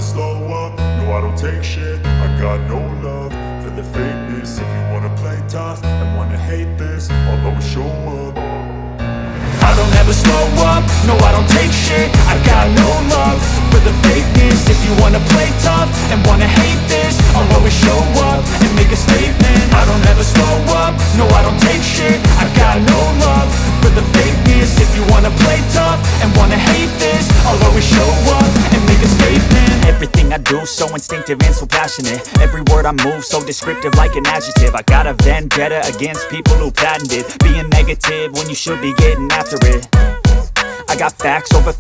slow up, no I don't take shit. I got no love for the fakeness. If you wanna play tough and wanna hate this, I'll always show up. I don't ever slow up, no I don't take shit. I got no love for the fakeness. If you wanna play tough and wanna hate this, I'll always show up and make a statement. I don't ever slow up, no I don't take shit. I got no love for the fakeness. If you wanna play tough and wanna hate this, I'll always show up and make a statement. Everything I do so instinctive and so passionate. Every word I move so descriptive like an adjective. I got a vendetta against people who patented being negative when you should be getting after it. I got facts over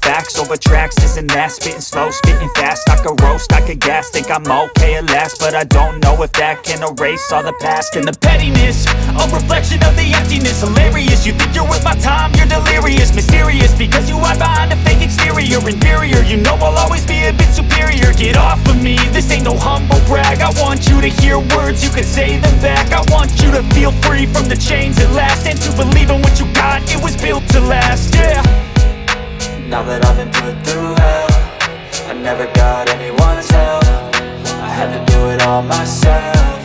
tracks, this and that. Spitting slow, spitting fast. I could roast, I could gas. Think I'm okay at last, but I don't know if that can erase all the past. And the pettiness, a reflection of the emptiness. Hilarious, you think you're worth my time, you're delirious. Mysterious, because you hide behind a fake exterior. Inferior, you know I'll always be a bit superior. Get off of me, this ain't no humble brag. I want you to hear words, you can say them back. I want you to feel free from the chains at last, and to believe in what you got, it was built to last, yeah. Now that I've been put through hell, I never got anyone's help. I had to do it all myself.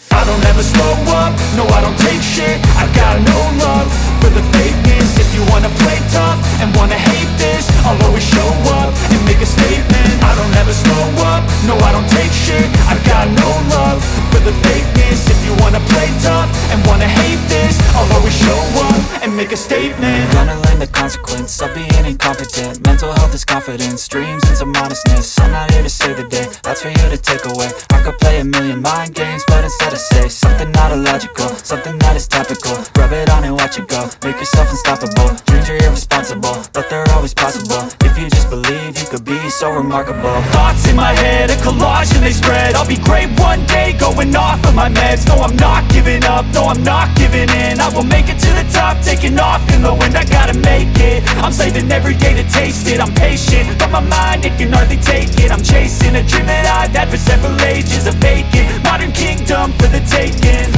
I don't ever slow up, no I don't take shit. I got no love for the fakeness. If you wanna play tough and wanna hate this, I'll always show up and make a statement. I don't ever slow up, no I don't take shit. I got no love for the fakeness. If you wanna play tough and wanna hate this, I'll always show up and make a statement. Gonna learn the consequence of being incompetent. Mental health is confidence, dreams and some honestness. I'm not here to save the day, that's for you to take away. I could play a million mind games, but instead I say something not illogical, something that is topical. Rub it on and watch it go, make yourself unstoppable. Dreams are irresponsible, but they're always possible. If you just believe, you could be so remarkable. Thoughts in my head, a collage and they spread. I'll be great one day, going off of my meds. No, I'm not giving up, no, I'm not giving in. I will make it to the top, taking off in the wind. I gotta make it, I'm saving every day to taste it. I'm patient, but my mind, it can hardly take it. I'm chasing a dream that I've had for several ages. A vacant, modern kingdom for the taking.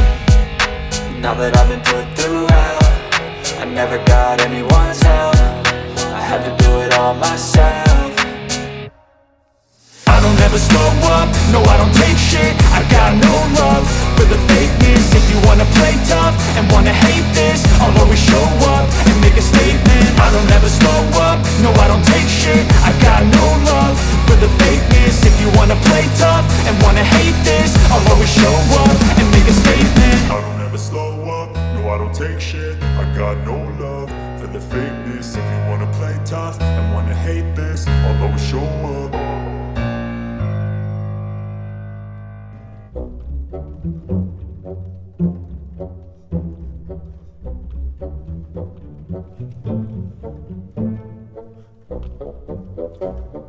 Now that I've been put through hell, I never got anyone's help. I had to do it all myself. I don't ever slow up, no I don't take shit. I got no love for the fakeness. If you wanna play tough and wanna hate this, I'll always show up and make a statement. I don't ever slow up, no I don't take shit. I got no love for the fakeness. If you wanna play tough and wanna hate this, I'll always show up and make a statement. I don't ever slow up, no I don't take shit. I got no love for the fakeness. If you wanna play tough and wanna hate this, I'll always show up. Thank you.